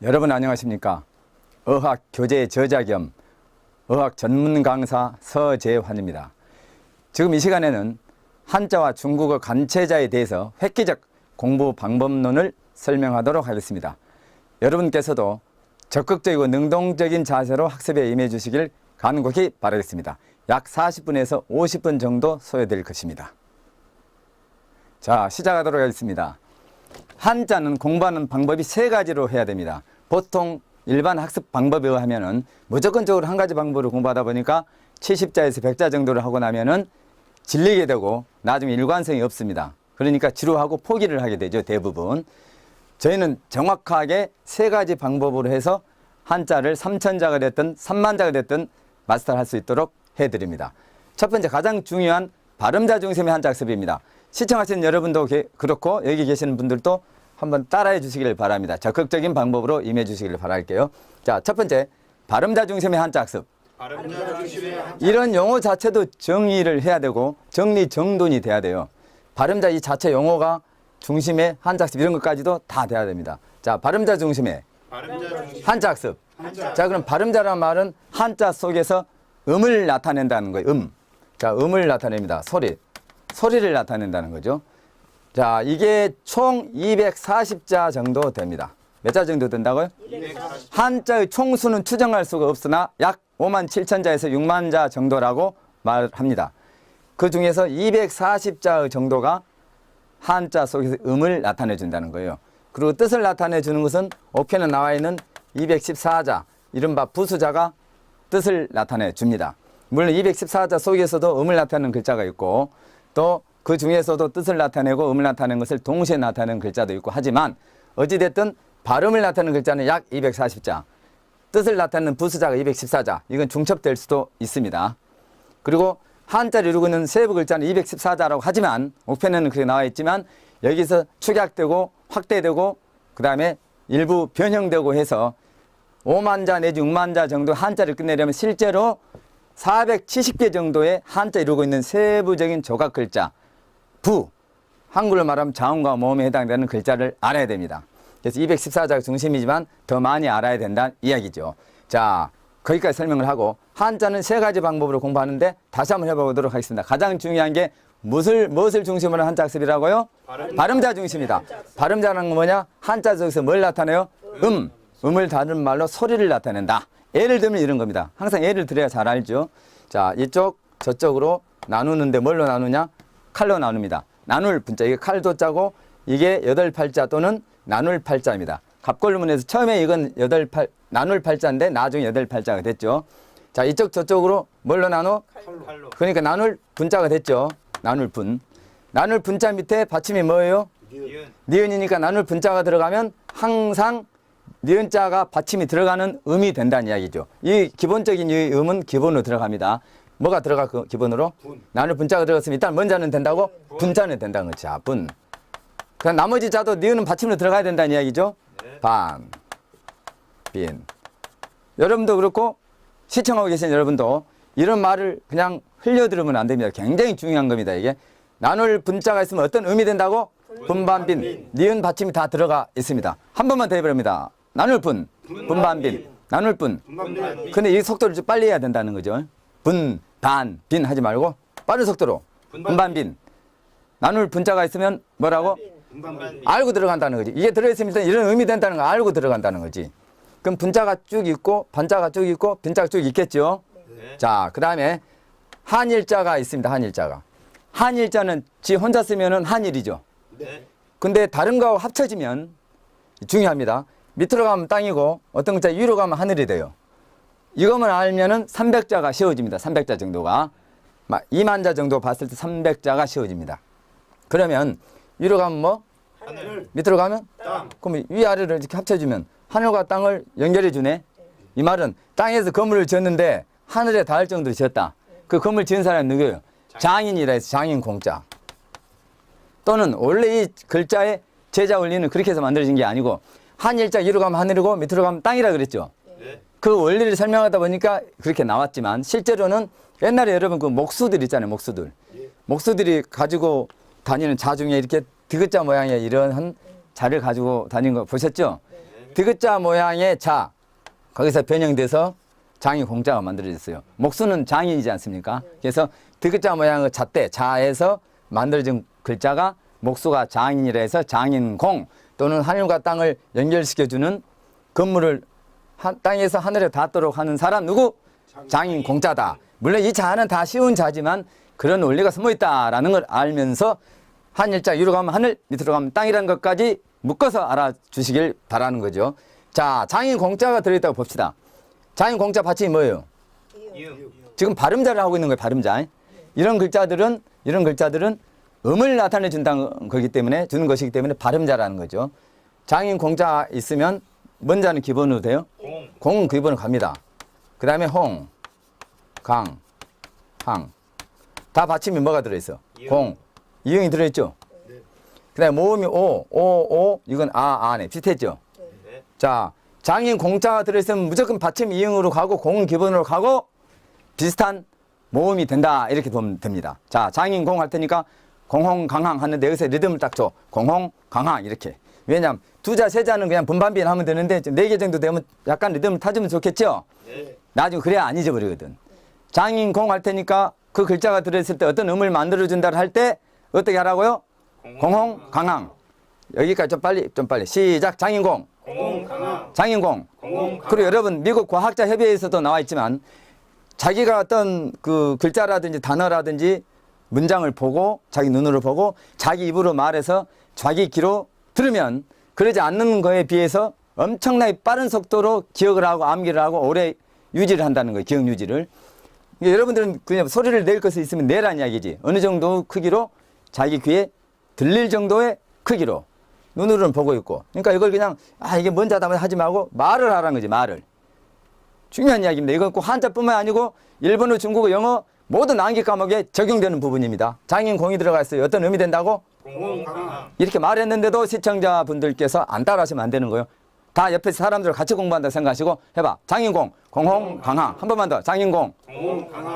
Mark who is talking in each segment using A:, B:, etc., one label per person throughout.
A: 여러분 안녕하십니까? 어학 교재 저자 겸 어학 전문 강사 서재환입니다. 지금 이 시간에는 한자와 중국어 간체자에 대해서 획기적 공부 방법론을 설명하도록 하겠습니다. 여러분께서도 적극적이고 능동적인 자세로 학습에 임해 주시길 간곡히 바라겠습니다. 약 40분에서 50분 정도 소요될 것입니다. 자, 시작하도록 하겠습니다. 한자는 공부하는 방법이 세 가지로 해야 됩니다. 보통 일반 학습 방법에 의하면은 무조건적으로 한 가지 방법으로 공부하다 보니까 70자에서 100자 정도를 하고 나면은 질리게 되고 나중에 일관성이 없습니다. 그러니까 지루하고 포기를 하게 되죠, 대부분. 저희는 정확하게 세 가지 방법으로 해서 한자를 3000자가 됐든 30,000자가 됐든 마스터할 수 있도록 해드립니다. 첫 번째, 가장 중요한 발음자 중심의 한자 학습입니다. 시청하시는 여러분도 그렇고 여기 계시는 분들도 한번 따라해 주시길 바랍니다. 적극적인 방법으로 임해 주시길 바랄게요. 자, 첫 번째, 발음자 중심의 한자 학습. 이런 용어 자체도 정의를 해야 되고 정리정돈이 돼야 돼요. 발음자 이 자체 용어가 중심의 한자 학습 이런 것까지도 다 돼야 됩니다. 자, 발음자 중심의 한자 학습. 자, 그럼 발음자란 말은 한자 속에서 음을 나타낸다는 거예요. 자, 음을 나타냅니다. 소리를 나타낸다는 거죠. 자, 이게 총 240자 정도 됩니다. 몇 자 정도 된다고요? 240. 한자의 총수는 추정할 수가 없으나 약 57,000자에서 60,000자 정도라고 말합니다. 그 중에서 240자 정도가 한자 속에서 음을 나타내 준다는 거예요. 그리고 뜻을 나타내 주는 것은 5편에 나와 있는 214자, 이른바 부수자가 뜻을 나타내 줍니다. 물론 214자 속에서도 음을 나타내는 글자가 있고 또 그 중에서도 뜻을 나타내고 음을 나타내는 것을 동시에 나타내는 글자도 있고 하지만 어찌됐든 발음을 나타내는 글자는 약 240자, 뜻을 나타내는 부수자가 214자, 이건 중첩될 수도 있습니다. 그리고 한자를 이루고 있는 세부 글자는 214자라고 하지만 5편에는 그렇게 나와 있지만 여기서 축약되고 확대되고 그 다음에 일부 변형되고 해서 50,000자 내지 60,000자 정도 한자를 끝내려면 실제로 470개 정도의 한자 이루고 있는 세부적인 조각 글자, 부, 한글로 말하면 자음과 모음에 해당되는 글자를 알아야 됩니다. 그래서 214자가 중심이지만 더 많이 알아야 된다는 이야기죠. 자, 거기까지 설명을 하고 한자는 세 가지 방법으로 공부하는데 다시 한번 해보도록 하겠습니다. 가장 중요한 게 무엇을 중심으로 한 한자 학습이라고요? 발음자 중심이다. 발음자는 뭐냐? 한자 속에서 뭘 나타내요? 음을 다른 말로 소리를 나타낸다. 예를 들면 이런 겁니다. 항상 예를 들어야 잘 알죠. 자, 이쪽 저쪽으로 나누는데 뭘로 나누냐? 칼로 나눕니다. 나눌 분자, 이게 칼도자고 이게 8팔자 또는 나눌 팔자입니다. 갑골문에서 처음에 이건 나눌 팔자인데 나중에 8팔자가 됐죠. 자, 이쪽 저쪽으로 뭘로 나눠? 칼로. 그러니까 나눌 분자가 됐죠. 나눌 분. 나눌 분자 밑에 받침이 뭐예요? 니은이니까 나눌 분자가 들어가면 항상 니은자가 받침이 들어가는 음이 된다는 이야기죠. 이 기본적인 이 음은 기본으로 들어갑니다. 뭐가 들어가 그 기본으로? 나눌 분자가 들어갔으면 일단 뭔 자는 된다고? 분자는 된다는 거죠. 자, 분. 그럼 나머지 자도 니은은 받침으로 들어가야 된다는 이야기죠. 반, 빈. 여러분도 그렇고 시청하고 계신 여러분도 이런 말을 그냥 흘려 들으면 안 됩니다. 굉장히 중요한 겁니다. 이게 나눌 분자가 있으면 어떤 음이 된다고? 분반빈. 니은 받침이 다 들어가 있습니다. 한 번만 더 해버립니다. 나눌 분, 분반빈. 나눌 분. 근데 이 속도를 좀 빨리 해야 된다는 거죠. 분, 반, 빈 하지 말고 빠른 속도로 분반빈. 나눌 분자가 있으면 뭐라고? 알고 들어간다는 거지. 이게 들어있으면 이런 의미 된다는 거 알고 들어간다는 거지. 그럼 분자가 쭉 있고 반자가 쭉 있고 빈자가 쭉 있겠죠. 자, 그 다음에 한일자가 있습니다. 한일자가. 한일자는 지 혼자 쓰면은 한일이죠. 근데 다른 거하고 합쳐지면 중요합니다. 밑으로 가면 땅이고 어떤 글자 위로 가면 하늘이 돼요. 이것만 알면은 300자가 쉬워집니다. 300자 정도가. 20,000자 정도 봤을 때 300자가 쉬워집니다. 그러면 위로 가면 뭐? 하늘. 밑으로 가면? 땅. 그럼 위아래를 이렇게 합쳐주면 하늘과 땅을 연결해 주네. 이 말은 땅에서 건물을 지었는데 하늘에 닿을 정도로 지었다. 그 건물 지은 사람이 누구예요? 장인이라 해서 장인 공자. 또는 원래 이 글자의 제자 원리는 그렇게 해서 만들어진 게 아니고 한일자 위로 가면 하늘이고 밑으로 가면 땅이라 그랬죠. 그 원리를 설명하다 보니까 그렇게 나왔지만 실제로는 옛날에 여러분 그 목수들 있잖아요. 목수들이 가지고 다니는 자 중에 이렇게 디귿자 모양의 이러한 자를 가지고 다니는 거 보셨죠? 디귿자 모양의 자, 거기서 변형돼서 장인 공자가 만들어졌어요. 목수는 장인이지 않습니까? 그래서 디귿자 모양의 잣대, 자에서 만들어진 글자가 목수가 장인이라 해서 장인공, 또는 하늘과 땅을 연결시켜주는 건물을 땅에서 하늘에 닿도록 하는 사람 누구? 장인공자다. 물론 이 자는 다 쉬운 자지만 그런 원리가 숨어있다라는 걸 알면서 한일자 위로 가면 하늘, 밑으로 가면 땅이라는 것까지 묶어서 알아주시길 바라는 거죠. 자, 장인공자가 들어있다고 봅시다. 장인공자 받침이 뭐예요? 지금 발음자를 하고 있는 거예요. 발음자. 이런 글자들은 음을 나타내 준다는 거기 때문에, 주는 것이기 때문에 발음자라는 거죠. 장인공자 있으면 뭔자는 기본으로 돼요? 공은 기본으로 갑니다. 그 다음에 홍, 강, 항. 다 받침이 뭐가 들어있어? 공. 이응이 들어있죠? 그 다음에 모음이 오. 이건 아네. 비슷했죠? 자, 장인공자가 들어있으면 무조건 받침 이응으로 가고 공은 기본으로 가고 비슷한 모음이 된다. 이렇게 보면 됩니다. 자, 장인공 할 테니까 공홍강항 하는데 여기서 리듬을 딱 줘. 공홍강항 이렇게. 왜냐하면 두 자, 세 자는 그냥 분반비를 하면 되는데 네 개 정도 되면 약간 리듬을 타주면 좋겠죠? 나중에 그래야 안 잊어버리거든. 장인공 할 테니까 그 글자가 들어있을 때 어떤 음을 만들어준다 할 때 어떻게 하라고요? 공홍강항. 여기까지 좀 빨리. 시작. 장인공. 장인공. 그리고 여러분 미국 과학자 협의회에서도 나와 있지만 자기가 어떤 그 글자라든지 단어라든지 문장을 보고 자기 눈으로 보고 자기 입으로 말해서 자기 귀로 들으면 그러지 않는 거에 비해서 엄청나게 빠른 속도로 기억을 하고 암기를 하고 오래 유지를 한다는 거예요. 기억 유지를. 그러니까 여러분들은 그냥 소리를 낼 것이 있으면 내란 이야기지. 어느 정도 크기로 자기 귀에 들릴 정도의 크기로 눈으로는 보고 있고. 그러니까 이걸 그냥 이게 뭔 자다 하지 말고 말을 하라는 거지. 말을. 중요한 이야기입니다. 이건 꼭 한자뿐만 아니고 일본어, 중국어, 영어 모든 암기 과목에 적용되는 부분입니다. 장인공이 들어가 있어요. 어떤 의미 된다고? 이렇게 말했는데도 시청자분들께서 안 따라하시면 안 되는 거예요. 다 옆에 사람들 같이 공부한다 생각하시고 해봐. 장인공, 공홍, 강항. 한 번만 더. 장인공.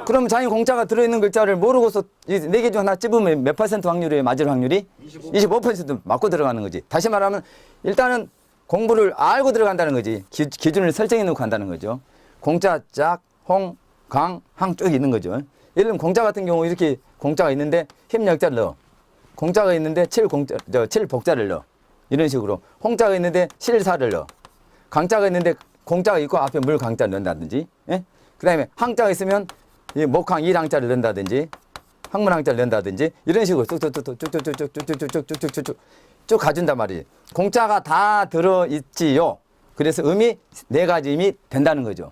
A: 그럼 장인공자가 들어있는 글자를 모르고서 네 개 중 하나 찝으면 몇 % 확률이에요? 맞을 확률이? 25% 맞고 들어가는 거지. 다시 말하면 일단은 공부를 알고 들어간다는 거지. 기준을 설정해 놓고 한다는 거죠. 공자, 짝, 홍, 강, 항 쭉 있는 거죠. 예를 들면 공자 같은 경우 이렇게 공자가 있는데 힘역자를 넣어. 공자가 있는데 7복자를 넣어. 이런 식으로. 홍자가 있는데 실사를 넣어. 강자가 있는데 공자가 있고 앞에 물강자를 넣는다든지. 예? 그 다음에 항자가 있으면 목항 1항자를 넣는다든지 항문항자를 넣는다든지 이런 식으로 쭉쭉쭉쭉쭉쭉쭉쭉쭉쭉쭉쭉쭉 쭉 가준단 말이지. 공자가 다 들어있지요. 그래서 음이 네 가지 음이 된다는 거죠.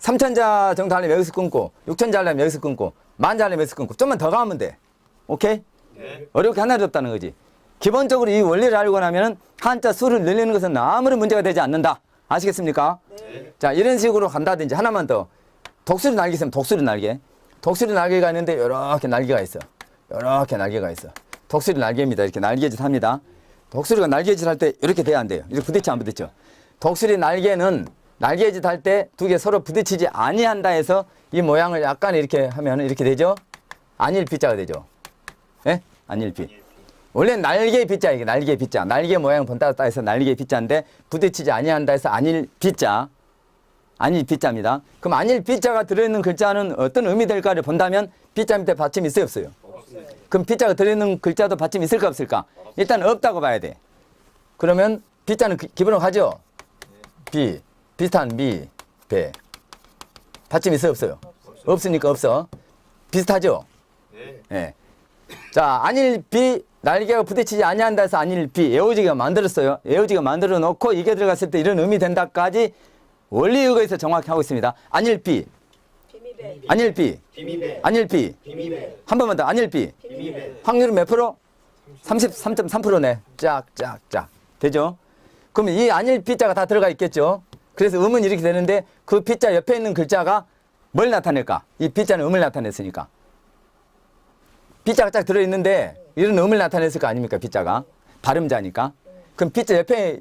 A: 3천자 정도 하려면 여기서 끊고 6천자 하려면 여기서 끊고 10,000자 하려면 여기서 끊고 좀만 더 가면 돼. 오케이? 네. 어렵게 하나도 없다는 거지. 기본적으로 이 원리를 알고 나면 한자 수를 늘리는 것은 아무런 문제가 되지 않는다. 아시겠습니까? 네. 자, 이런 식으로 간다든지 하나만 더. 독수리 날개 있으면 독수리 날개. 독수리 날개가 있는데 이렇게 날개가 있어. 이렇게 날개가 있어. 독수리 날개입니다. 이렇게 날개짓 합니다. 독수리가 날개짓 할 때 이렇게 돼야 안 돼요. 이렇게 부딪혀 안 부딪혀. 독수리 날개는 날개짓 할 때 두 개 서로 부딪히지 아니한다 해서 이 모양을 약간 이렇게 하면 이렇게 되죠? 안일비자가 되죠. 예? 안일비. 원래 날개 비자, 이게 날개 비자. 날개 모양 본따 해서 날개 비자인데 부딪히지 아니한다 해서 안일비자. 안일비자입니다. 그럼 안일비자가 들어있는 글자는 어떤 의미 될까를 본다면 비자 밑에 받침이 있어요, 없어요? 없습니다. 그럼 비자가 들어있는 글자도 받침이 있을까, 없을까? 일단 없다고 봐야 돼. 그러면 비자는 기본으로 가죠? 비. 비슷한 미, 배. 받침이 있어요, 없어요? 없으니까 없어. 비슷하죠? 네. 자, 안일비, 날개가 부딪히지 아니한다 해서 안일비, 애오지가 만들었어요. 애오지가 만들어 놓고 이게 들어갔을 때 이런 의미 된다까지 원리 의거에서 정확히 하고 있습니다. 안일비. 안일비. 안일비. 한 번만 더. 안일비. 확률은 몇 프로? 33.3%네. 쫙. 되죠? 그러면 이 안일비자가 다 들어가 있겠죠? 그래서 음은 이렇게 되는데 그 비자 옆에 있는 글자가 뭘 나타낼까? 이 비자는 음을 나타냈으니까. 비자가 딱 들어있는데 이런 음을 나타냈을 거 아닙니까? 비자가. 발음자니까. 그럼 비자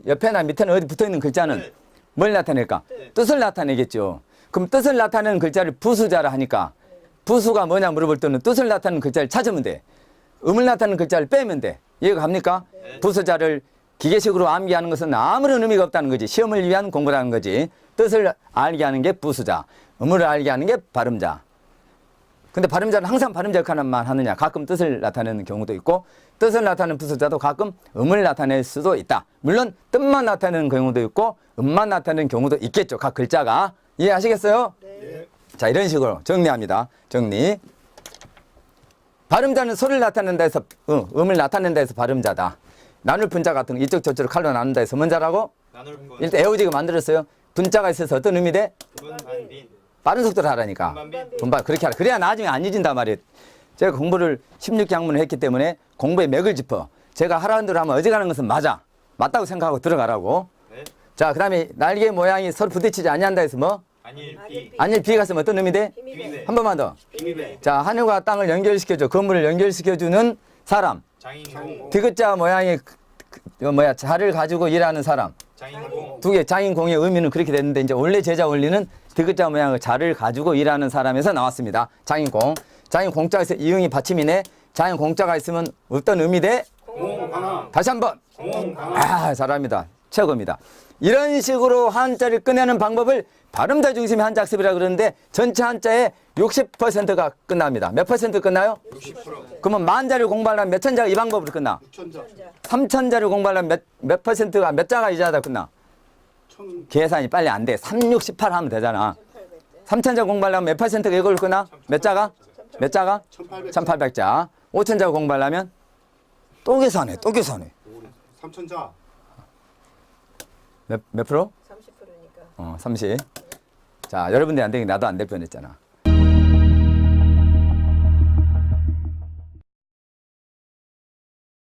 A: 옆에나 밑에는 어디 붙어있는 글자는 뭘 나타낼까? 뜻을 나타내겠죠. 그럼 뜻을 나타내는 글자를 부수자라 하니까 부수가 뭐냐 물어볼 때는 뜻을 나타내는 글자를 찾으면 돼. 음을 나타내는 글자를 빼면 돼. 이해가 갑니까? 부수자를 기계식으로 암기하는 것은 아무런 의미가 없다는 거지. 시험을 위한 공부라는 거지. 뜻을 알게 하는 게 부수자, 의무를 알게 하는 게 발음자. 근데 발음자는 항상 발음자 역할만 하느냐. 가끔 뜻을 나타내는 경우도 있고 뜻을 나타내는 부수자도 가끔 음을 나타낼 수도 있다. 물론 뜻만 나타내는 경우도 있고 음만 나타내는 경우도 있겠죠. 각 글자가. 이해하시겠어요?
B: 네.
A: 자, 이런 식으로 정리합니다. 정리. 발음자는 소리를 나타낸다 해서 음을 나타낸다 해서 발음자다. 나눌 분자 같은 거 이쪽 저쪽으로 칼로 나눈다 해서 뭔자라고?
B: 나눌 분.
A: 일단 애호지가 만들었어요. 분자가 있어서 어떤 의미 돼?
B: 분 반빈.
A: 빠른 속도로 하라니까.
B: 분반빈.
A: 분발 그렇게 하라. 그래야 나중에 안 잊은단 말이에요. 제가 공부를 16학문을 했기 때문에 공부에 맥을 짚어. 제가 하라는 대로 하면 어지간한 것은 맞아. 맞다고 생각하고 들어가라고.
B: 네.
A: 자, 그 다음에 날개 모양이 서로 부딪히지 아니한다 해서 뭐?
B: 안일비.
A: 아닐 비가 쓰면 어떤 의미 돼?
B: 비밀.
A: 한 번만 더.
B: 비밀.
A: 자, 하늘과 땅을 연결시켜줘. 건물을 연결시켜주는 사람.
B: 장인공.
A: 디귿자 모양의 자를 가지고 일하는 사람.
B: 장인공.
A: 두 개 장인공의 의미는 그렇게 됐는데 이제 원래 제자 원리는 디귿자 모양의 자를 가지고 일하는 사람에서 나왔습니다. 장인공. 장인공자에서 이응이 받침이네. 장인공자가 있으면 어떤 의미 돼?
B: 공강함.
A: 다시 한번.
B: 공강함.
A: 아, 잘합니다. 최고입니다. 이런 식으로 한자를 꺼내는 방법을 발음자 중심의 한자 학습이라 그러는데 전체 한자의 60%가 끝납니다. 몇 퍼센트 끝나요?
B: 60%.
A: 그러면 만자를 공부하려면 몇 천자가 이 방법으로 끝나?
C: 6천자.
A: 3천자를 공부하려면 몇 퍼센트가 몇 자가 이자다 끝나? 계산이 빨리 안 돼. 3, 6, 18 하면 되잖아. 3천자 공부하려면 몇 퍼센트가 이걸 끝나? 몇 자가? 몇 자가? 1800자. 5천자 공부하려면 또 계산해. 또 계산해.
C: 3천자.
A: 몇 프로?
D: 30%니까.
A: 30. 자, 여러분들이 안 되니 나도 안 될 뻔했잖아.